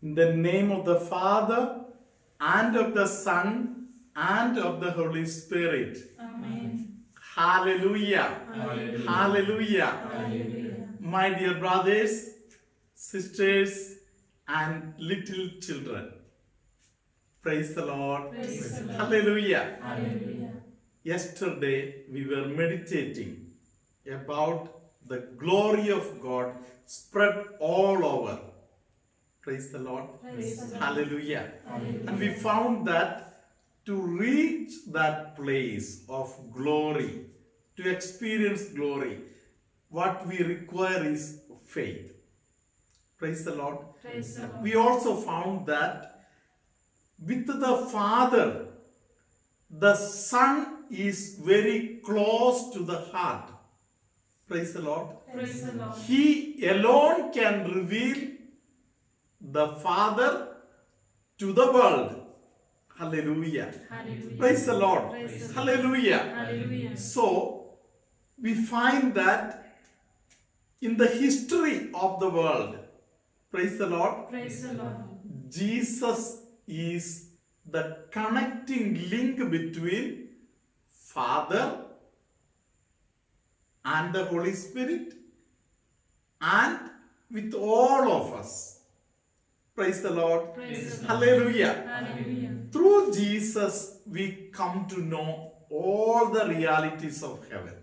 In the name of the Father, and of the Son, and of the Holy Spirit. Amen. Hallelujah. Hallelujah. Hallelujah. Hallelujah. My dear brothers, sisters, and little children. Praise the Lord. Praise the Lord. Hallelujah. Hallelujah. Yesterday we were meditating about the glory of God spread all over. Praise the Lord. Praise the Lord. Hallelujah. Hallelujah. And we found that to reach that place of glory, to experience glory, what we require is faith. Praise the Lord. Praise the Lord. We also found that with the Father, the Son is very close to the heart. Praise the Lord. Praise the Lord. He alone can reveal the Father to the world. Hallelujah. Hallelujah. Praise the Lord. Praise the Lord. Hallelujah. Hallelujah. So, we find that in the history of the world, praise the Lord, Praise the Lord. Jesus is the connecting link between Father and the Holy Spirit and with all of us. Praise the Lord. Praise the Lord. Hallelujah. Hallelujah. Through Jesus, we come to know all the realities of heaven.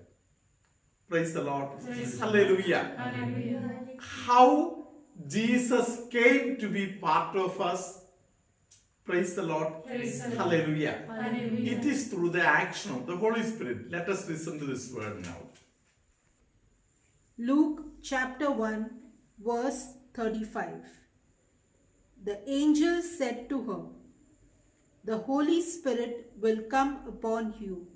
Praise the Lord. Praise the Hallelujah. Hallelujah. How Jesus came to be part of us. Praise the Lord. Praise the Lord. Hallelujah. Hallelujah. It is through the action of the Holy Spirit. Let us listen to this word now. Luke chapter 1, verse 35. The angel said to her, "The Holy Spirit will come upon you,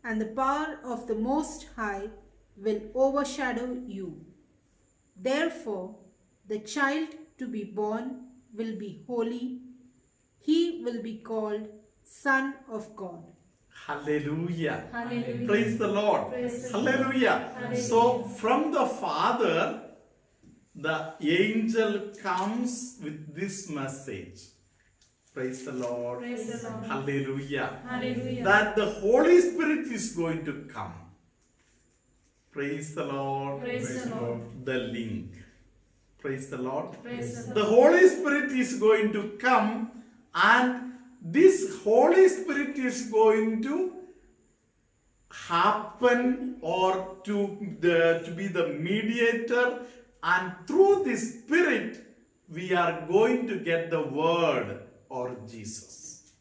and the power of the Most High will overshadow you. Therefore, the child to be born will be holy. He will be called Son of God." Hallelujah. Hallelujah. Praise the Lord. Praise the Hallelujah. Hallelujah. So, from the Father, the angel comes with this message. Praise the Lord. Praise the Lord. Hallelujah. Hallelujah. That the Holy Spirit is going to come. Praise the Lord. Praise the Lord. The link. Praise the Lord. Praise the The Lord. Holy Spirit is going to come, and this Holy Spirit is going to happen or to be the mediator, and through this Spirit we are going to get the Word or Jesus.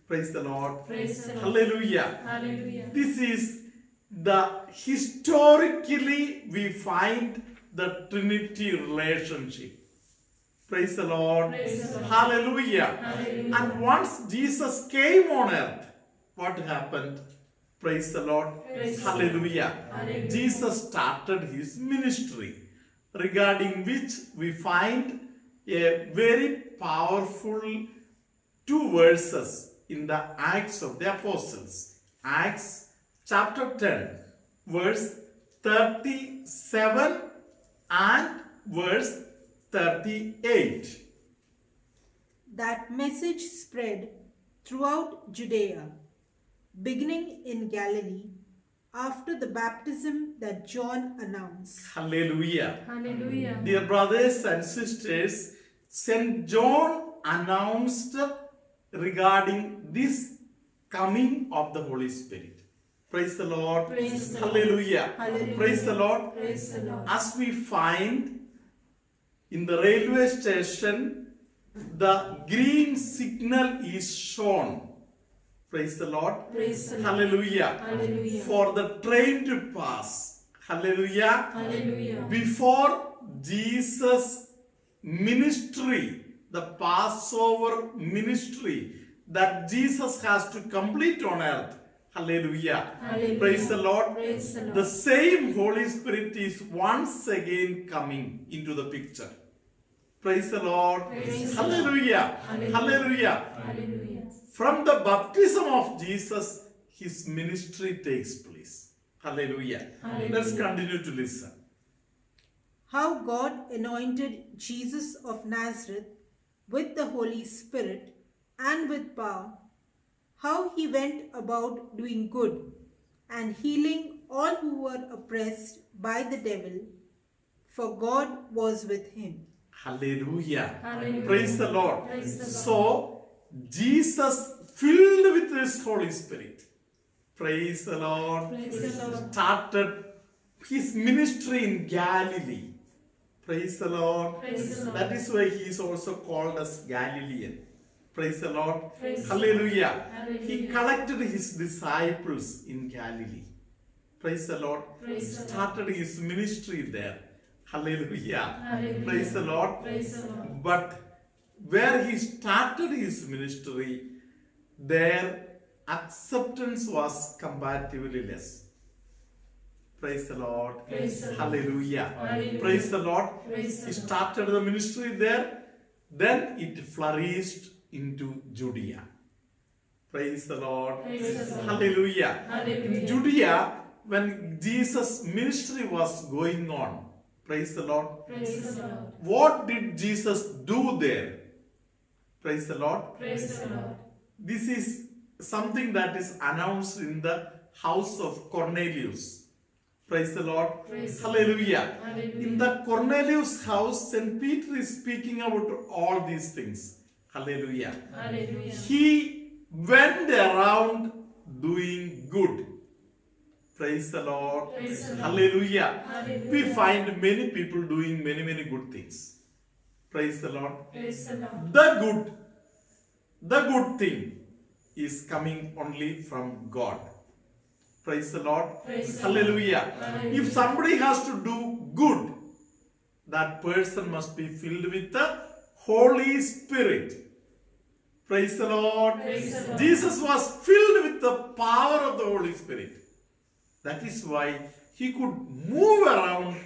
Praise the Lord. Praise the Lord. Hallelujah. Hallelujah. This is the historically we find the Trinity relationship. Praise the Lord. Praise the Lord. Hallelujah. Hallelujah. And once Jesus came on earth, what happened? Praise the Lord. Praise the Hallelujah. Hallelujah. Jesus started his ministry, regarding which we find a very powerful 2 verses in the Acts of the Apostles. Acts chapter 10, verse 37 and verse 38. That message spread throughout Judea, beginning in Galilee, after the baptism that John announced. Hallelujah. Hallelujah. Dear brothers and sisters, St. John announced regarding this coming of the Holy Spirit. Praise the Lord. Praise the Lord. Hallelujah. Hallelujah. Praise the Lord. Praise the Lord. As we find in the railway station, the green signal is shown. Praise the Lord. Praise the Lord. Hallelujah. Hallelujah. For the train to pass. Hallelujah. Hallelujah. Before Jesus' ministry, the Passover ministry that Jesus has to complete on earth. Hallelujah. Hallelujah. Praise the Lord. Praise the Lord. The same Holy Spirit is once again coming into the picture. Praise the Lord. Praise the Hallelujah. Hallelujah. Hallelujah. Hallelujah. From the baptism of Jesus, his ministry takes place. Hallelujah. Hallelujah. Let's continue to listen. how God anointed Jesus of Nazareth with the Holy Spirit and with power, how he went about doing good and healing all who were oppressed by the devil, for God was with him. Hallelujah. Hallelujah. Praise the Lord. Praise the Lord. So, Jesus filled with His Holy Spirit. Praise the Lord. Praise the Lord. Started His ministry in Galilee. Praise the Lord. Praise the Lord. That is why He is also called as Galilean. Praise the Lord. Praise the Hallelujah. Hallelujah. He collected His disciples in Galilee. Praise the Lord. Praise the Lord. Started His ministry there. Hallelujah. Hallelujah. Praise the Lord. Praise the Lord. But where he started his ministry, their acceptance was comparatively less. Praise the Lord. Praise the Lord. Hallelujah. Hallelujah. Praise the Lord. Praise the He Lord. started the ministry there, then it flourished into Judea. Praise the Lord. Praise the Lord. Hallelujah. Hallelujah. In Judea, when Jesus' ministry was going on, praise the Lord. Praise the Lord. What did Jesus do there? Praise the Lord. Praise the Lord. This is something that is announced in the house of Cornelius. Praise the Lord. Praise Hallelujah. Hallelujah. In the Cornelius house, St. Peter is speaking about all these things. Hallelujah. Hallelujah. He went around doing good. Praise the Lord. Praise the Lord. Hallelujah. Hallelujah. We find many people doing many good things. Praise the Lord. Praise the Lord. The good thing is coming only from God. Praise the Lord. Praise the Hallelujah. Hallelujah. If somebody has to do good, that person must be filled with the Holy Spirit. Praise the Lord. Praise the Lord. Jesus was filled with the power of the Holy Spirit. That is why he could move around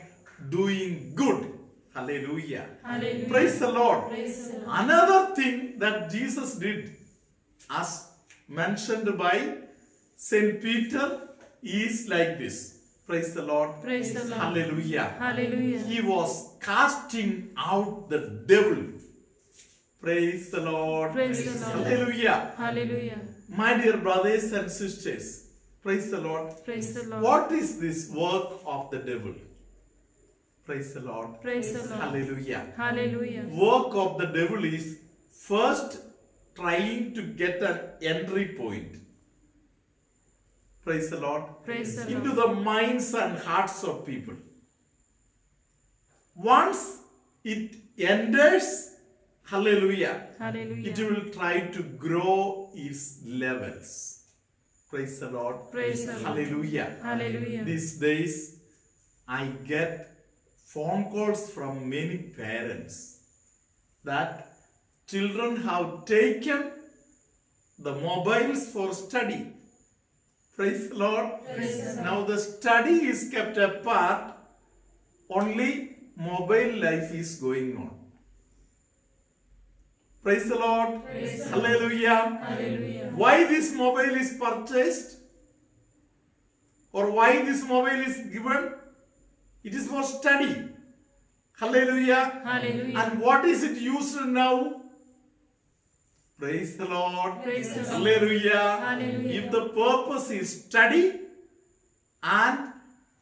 doing good. Hallelujah. Hallelujah. Praise the Lord. Praise the Lord. Another thing that Jesus did, as mentioned by Saint Peter, is like this. Praise the Lord. Praise the Lord. Hallelujah. Hallelujah. He was casting out the devil. Praise the Lord. Praise the Lord. Hallelujah. Hallelujah. My dear brothers and sisters, praise the Lord. Praise the Lord. What is this work of the devil? Praise the Lord. Praise the Lord. Hallelujah. Hallelujah. Work of the devil is first trying to get an entry point. Praise the Lord. Praise the Into Lord. the minds and hearts of people. Once it enters, hallelujah, it Hallelujah. will try to grow its levels. Praise the Lord. Praise the Lord. Hallelujah. Hallelujah. These days, I get phone calls from many parents that children have taken the mobiles for study. Praise the Lord. Praise the Lord. Now the study is kept apart, only mobile life is going on. Praise the Lord. Praise the Hallelujah. Hallelujah. Why this mobile is purchased? Or why this mobile is given? It is for study. Hallelujah. Hallelujah. And what is it used now? Praise the Lord. Praise the Lord. Hallelujah. Hallelujah. If the purpose is study, and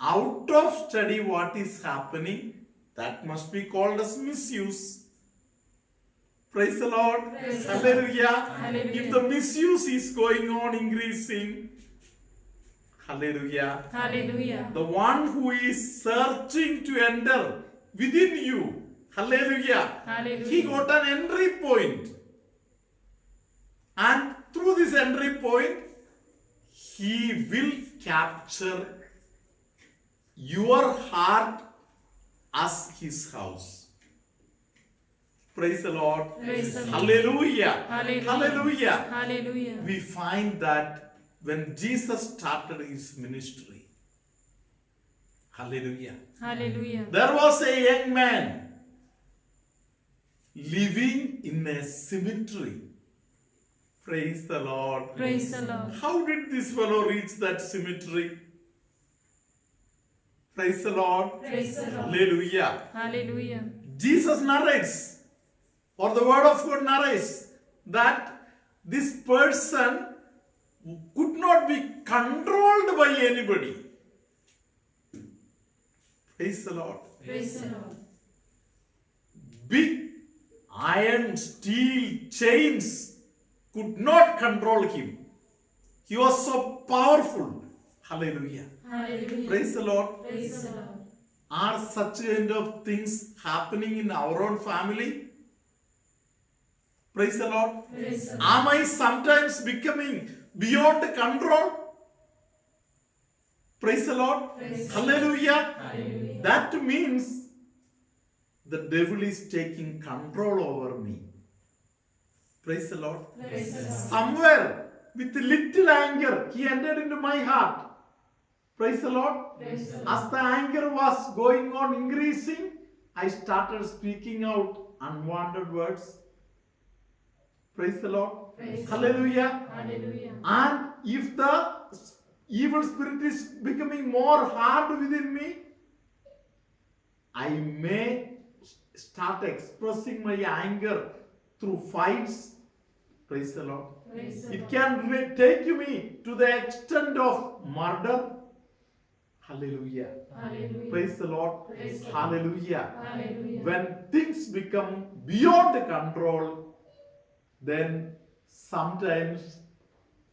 out of study what is happening, that must be called as misuse. Praise the Lord. Praise the Lord. Hallelujah. Hallelujah. If the misuse is going on increasing, hallelujah, Hallelujah. the one who is searching to enter within you, hallelujah, Hallelujah. he got an entry point. And through this entry point, he will capture your heart as his house. Praise the Lord. Praise the Lord. Hallelujah. Hallelujah. Hallelujah. Hallelujah. We find that when Jesus started his ministry, hallelujah, Hallelujah. there was a young man living in a cemetery. Praise the Lord. Praise the Lord. How did this fellow reach that cemetery? Praise the Lord. Praise the Lord. Hallelujah. Hallelujah. Jesus narrates, or the word of God narrates, that this person could not be controlled by anybody. Praise the Lord. Praise the Lord. Big iron, steel chains could not control him. He was so powerful. Hallelujah. Hallelujah. Praise the Lord. Praise the Lord. Are such kind of things happening in our own family? Praise the Lord. Praise the Lord. Am I sometimes becoming beyond control? Praise the Lord. Praise the Hallelujah. Hallelujah. That means the devil is taking control over me. Praise the Lord. Praise the Lord. Somewhere with little anger, he entered into my heart. Praise the Lord. Praise the Lord. As the anger was going on increasing, I started speaking out unwanted words. Praise the Lord. Praise the Hallelujah. Hallelujah. And if the evil spirit is becoming more hard within me, I may start expressing my anger through fights. Praise the Lord. Praise the It Lord. can take me to the extent of murder. Hallelujah. Hallelujah. Praise the Lord. Praise the Lord. Hallelujah. Hallelujah. When things become beyond control, then sometimes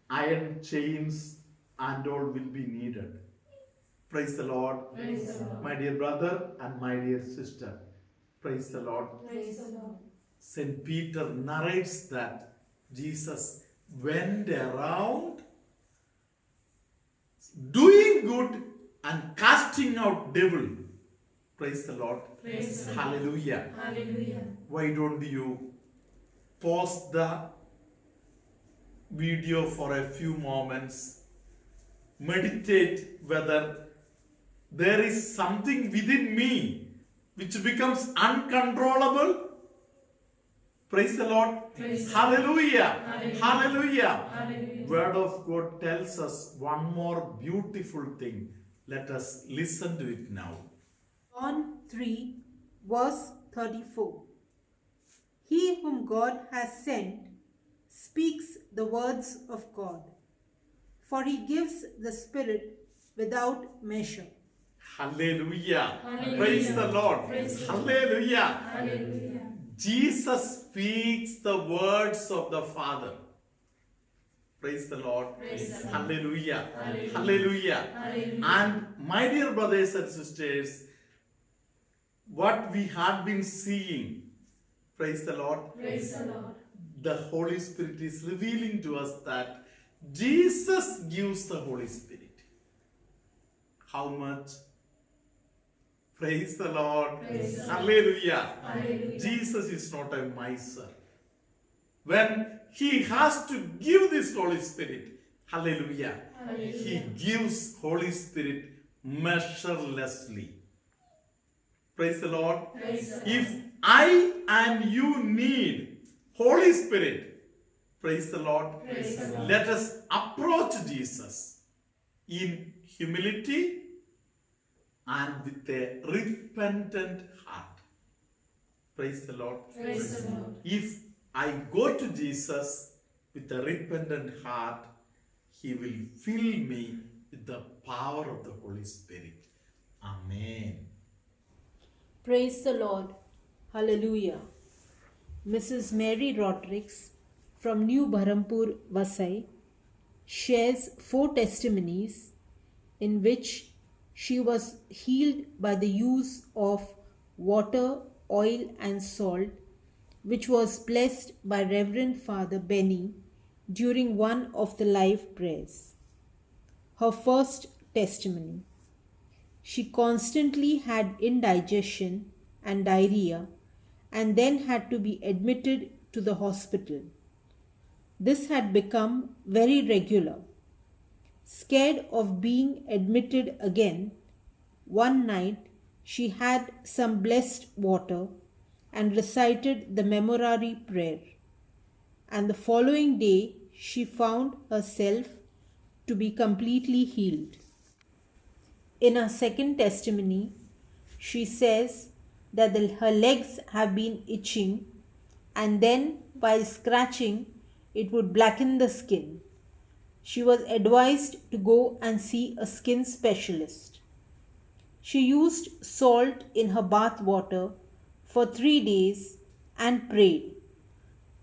iron chains and all will be needed. Praise the Lord. Praise the Lord. My dear brother and my dear sister. Praise the Lord. Praise the Lord. St. Peter narrates that Jesus went around doing good and casting out devil. Praise the Lord. Praise the Lord. Hallelujah. Hallelujah. Why don't you pause the video for a few moments, meditate whether there is something within me which becomes uncontrollable. Praise the Lord. Praise the Hallelujah. Hallelujah. Hallelujah. Hallelujah. Word of God tells us one more beautiful thing. Let us listen to it now. John 3, verse 34. He whom God has sent speaks the words of God, for he gives the Spirit without measure. Hallelujah. Hallelujah. Praise the Lord. Praise the Lord. Hallelujah. Hallelujah. Jesus speaks the words of the Father. Praise the Lord. Praise the Lord. Hallelujah. Hallelujah. Hallelujah. Hallelujah. And my dear brothers and sisters, what we have been seeing, praise the Lord, Praise the Lord. the Holy Spirit is revealing to us that Jesus gives the Holy Spirit. How much? Praise the Lord. Praise the Lord. Hallelujah. Hallelujah. Jesus is not a miser. When he has to give this Holy Spirit, hallelujah, Hallelujah. he gives Holy Spirit measurelessly. Praise the Lord. Praise the Lord. If I and you need Holy Spirit, praise the Lord, Praise the Lord. let us approach Jesus in humility and with a repentant heart. Praise the Lord. Praise the Lord. If I go to Jesus with a repentant heart, he will fill me with the power of the Holy Spirit. Amen. Praise the Lord. Hallelujah. Mrs. Mary Rodrigues from New Bharampur, Vasai, shares 4 testimonies in which she was healed by the use of water, oil, and salt, which was blessed by Reverend Father Benny during one of the live prayers. Her first testimony: she constantly had indigestion and diarrhea and then had to be admitted to the hospital. This had become very regular. Scared of being admitted again, one night she had some blessed water and recited the Memorare prayer, and the following day she found herself to be completely healed. In her second testimony, she says that her legs have been itching, and then while scratching, it would blacken the skin. She was advised to go and see a skin specialist. She used salt in her bath water for 3 days and prayed.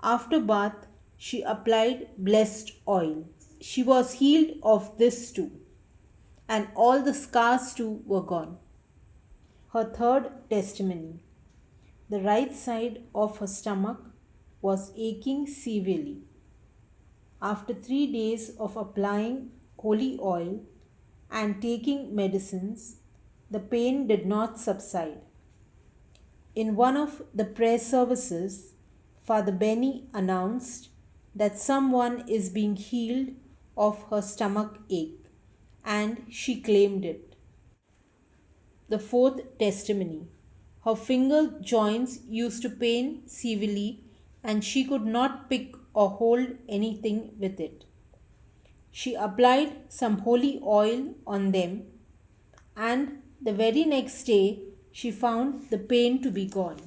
After bath, she applied blessed oil. She was healed of this too, and all the scars too were gone. Her third testimony: the right side of her stomach was aching severely. After 3 days of applying holy oil and taking medicines, the pain did not subside. In one of the prayer services, Father Benny announced that someone is being healed of her stomach ache, and she claimed it. The fourth testimony: her finger joints used to pain severely, and she could not pick or hold anything with it. She applied some holy oil on them, and the very next day she found the pain to be gone.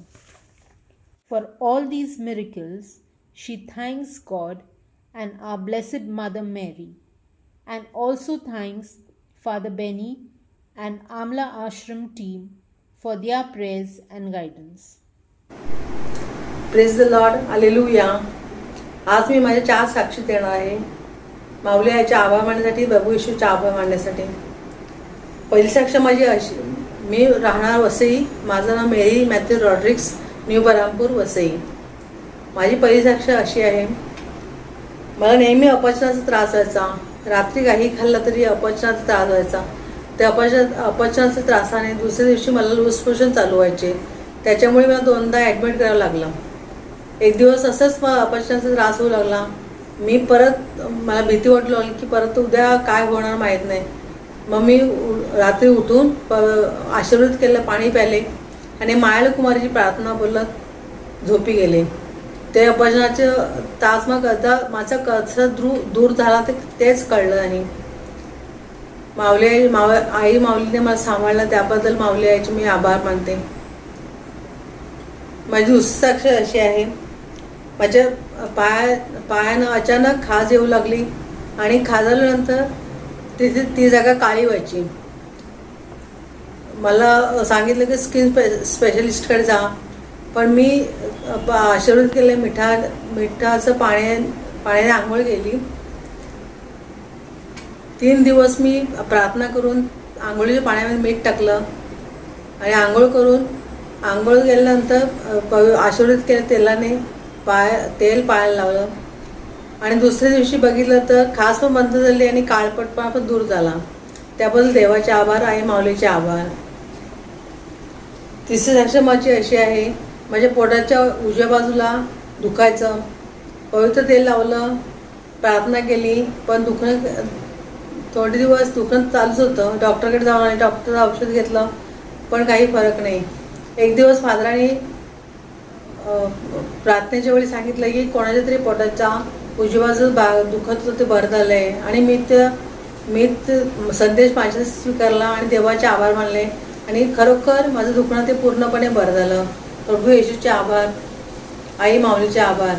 For all these miracles, she thanks God and our Blessed Mother Mary, and also thanks Father Benny and Amla Ashram team for their prayers and guidance. Praise the Lord, hallelujah. आज मी माझ्या 4 साक्षी देणार आहे. माऊली आईचा आभार मानण्यासाठी, प्रभू येशूचा आभार मानण्यासाठी. पहिली साक्ष माझी अशी: मी राहणार वसई. माझं नाव मेरी मॅथ्यू रॉड्रिक्स, न्यू बरामपूर, वसई. माझी पहिली साक्ष अशी आहे: मला नेहमी अपचनाचा त्रास व्हायचा. रात्री काही खाल्लं तरी अपचनाचा त्रास व्हायचा. त्या अपचनाच्या त्रासाने दुसऱ्या दिवशी मला लूज मोशन चालू व्हायचे. त्याच्यामुळे मला 2दा ॲडमिट करावं लागलं. एक दिवस असंच अपचनाचा त्रास होऊ लागला. मी परत मला भीती वाटू लागली की परत उद्या काय होणार माहीत नाही. मग मी रात्री उठून आशीर्वाद केलं, पाणी प्याले आणि मायाळू कुमारीची प्रार्थना बोलत झोपी गेले. ते अपचनाचे त्रास मग माझा कसं दूर झाला तेच कळलं नाही. आई माऊलीने मला सांभाळलं, त्याबद्दल माऊली आईचे मी आभार मानते. माझी दुसरी साक्ष अशी आहे: माझ्या पायानं अचानक खाज येऊ लागली आणि खाजल्यानंतर तिथे ती जागा काळी व्हायची. मला सांगितलं की स्किन स्पेशलिस्टकडे जा, पण मी आशीर्वाद केले, मिठाचं पाण्याने आंघोळ केली. 3 दिवस मी प्रार्थना करून आंघोळीच्या पाण्यामध्ये मीठ टाकलं आणि आंघोळ केल्यानंतर आशीर्वाद केल्या तेलाने तेल पायाला लावलं आणि दुसऱ्या दिवशी बघितलं तर खास पण बंद झाली आणि काळपटपणा पण दूर झाला. त्याबद्दल देवाचे आभार, आई माऊलीचे आभार. तिसरी साक्ष माझी अशी आहे: माझ्या पोटाच्या उजव्या बाजूला दुखायचं. पवित्र तेल लावलं, प्रार्थना केली, पण थोडे दिवस दुखणं चालूच होतं. डॉक्टरकडे जाऊन आले, डॉक्टरचं औषध घेतलं, पण काही फरक नाही. एक दिवस फादरांनी प्रार्थनेच्या वेळी सांगितलं की कोणाच्या तरी पोटाच्या उजव्या बाजूला दुखत होतं, ते बरं झालं आहे. आणि मी संदेश माझ्या स्वीकारला आणि देवाचे आभार मानले आणि खरोखर माझं दुखणं ते पूर्णपणे बरं झालं. प्रभू येशूचे आभार, आई माऊलीचे आभार.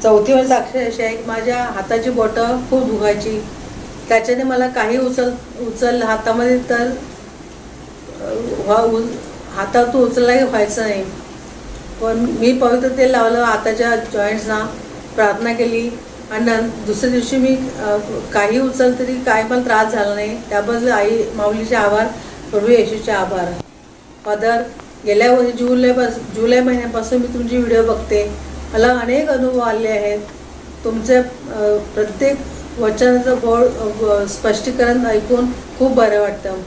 चौथी साक्ष अशी आहे की माझ्या हाताची बोटं खूप दुखायची. त्याच्याने मला काही उचललं हातामध्ये तर हातातून उचललाही व्हायचं नाही. पण मी पवित्र तेल लावलं हाताच्या जॉईंट्सना, प्रार्थना केली आणि दुसऱ्या दिवशी मी काही उचल तरी काय मला त्रास झाला नाही. त्याबद्दल आई माऊलीचे आभार, प्रभू येशूचे आभार. फादर, गेल्या वर्षी जुलै महिन्यापासून मी तुमची व्हिडिओ बघते. मला अनेक अनुभव आले आहेत. तुमचे प्रत्येक वचनाचं गोड स्पष्टीकरण ऐकून खूप बरं वाटतं.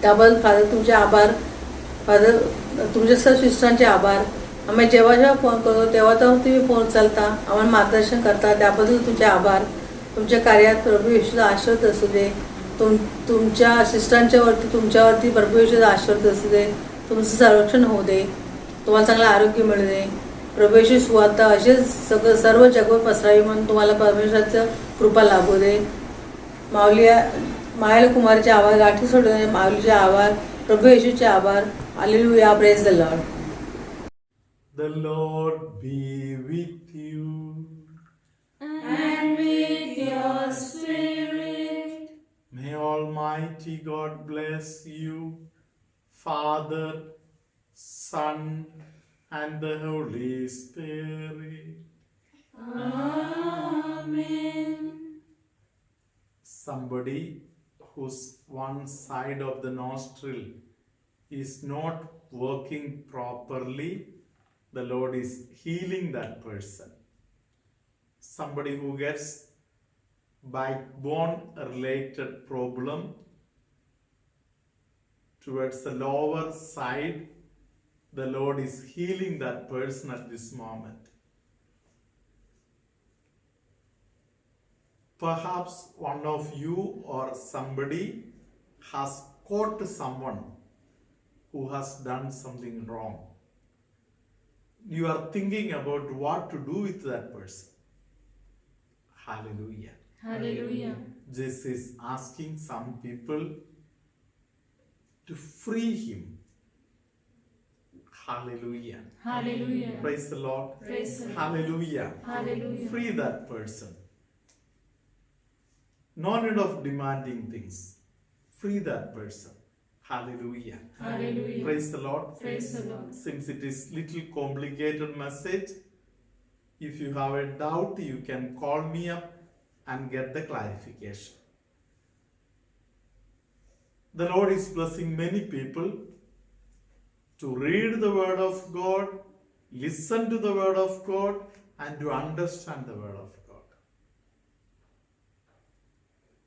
त्याबद्दल फादर तुमचे आभार. फादर, तुमच्या सर्व शिष्टांचे आभार. आम्ही जेव्हा फोन करतो तेव्हा तुम्ही फोन उचलता, आम्हाला मार्गदर्शन करता, त्याबद्दल तुमचे आभार. तुमच्या कार्यात प्रभू येशूचा आशीर्वाद असू दे. तुमच्या शिष्टांच्यावरती, तुमच्यावरती प्रभू येशूचा आशीर्वाद असू दे. तुमचं संरक्षण होऊ दे. तुम्हाला चांगलं आरोग्य मिळू दे. प्रभू येशू सुवार्ता असेच सर्व जगभर पसरावी म्हणून तुम्हाला परमेश्वराचं कृपा लाभू दे. माऊली मायाला कुमारचे आभार, गाठी सोडून माऊलीचे आभार, प्रभू येशूचे आभार. Hallelujah. Praise the Lord. The Lord be with you. And with your spirit. May Almighty God bless you, Father, Son, and the Holy Spirit. Amen. Somebody whose one side of the nostril is not working properly, the Lord is healing that person. Somebody who gets backbone related problem towards the lower side, the Lord is healing that person at this moment. Perhaps one of you or somebody has caught someone who has done something wrong. You are thinking about what to do with that person. Hallelujah. Hallelujah. Jesus is asking some people to free him. Hallelujah. Hallelujah. Praise the Lord. Praise the Lord. Hallelujah. Hallelujah. Free that person. No need of demanding things. Free that person. Hallelujah. Hallelujah. Praise the Lord. Praise the Lord. Since it is little complicated message, if you have a doubt, you can call me up and get the clarification. The Lord is blessing many people to read the Word of God, listen to the Word of God, and to understand the Word of God.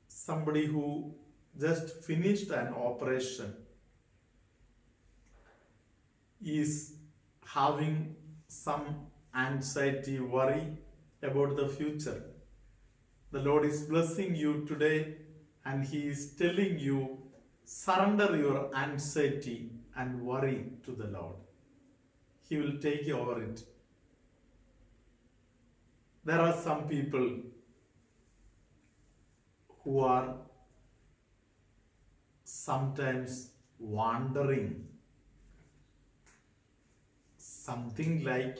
Somebody who just finished an operation is having some anxiety, worry about the future. The Lord is blessing you today and He is telling you, surrender your anxiety and worry to the Lord. He will take over it. There are some people who are sometimes wandering, something like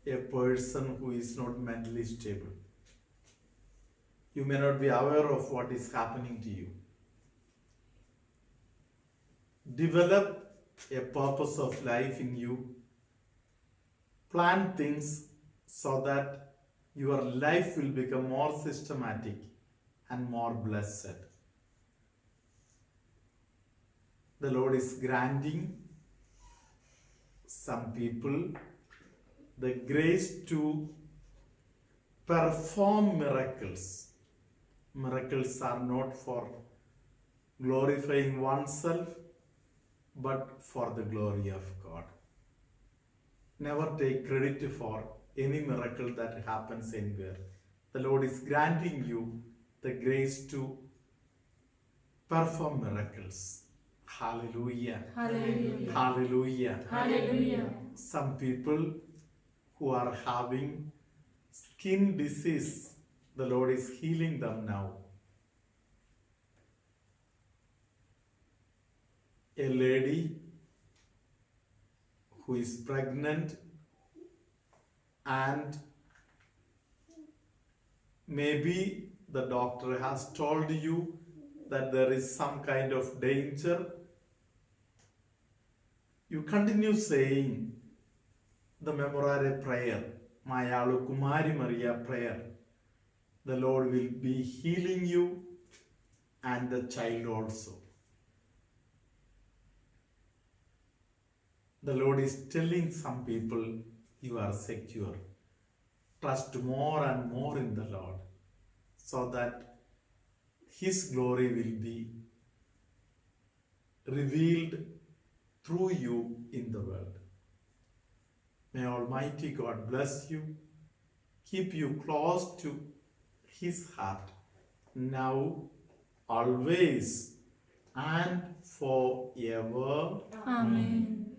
a person who is not mentally stable. You may not be aware of what is happening to you. Develop a purpose of life in you. Plan things so that your life will become more systematic and more blessed. The Lord is granting some people the grace to perform miracles. Miracles are not for glorifying oneself, but for the glory of God. Never take credit for any miracle that happens anywhere. The Lord is granting you the grace to perform miracles. Hallelujah. Hallelujah. Hallelujah. Hallelujah. Some people who are having skin disease, the Lord is healing them now. A lady who is pregnant and maybe the doctor has told you that there is some kind of danger. You continue saying the Memorare prayer, Mayalu Kumari Maria prayer. The Lord will be healing you and the child also. The Lord is telling some people, you are secure. Trust more and more in the Lord so that His glory will be revealed through you in the world. May Almighty God bless you, keep you close to His heart, now, always, and forever. Amen.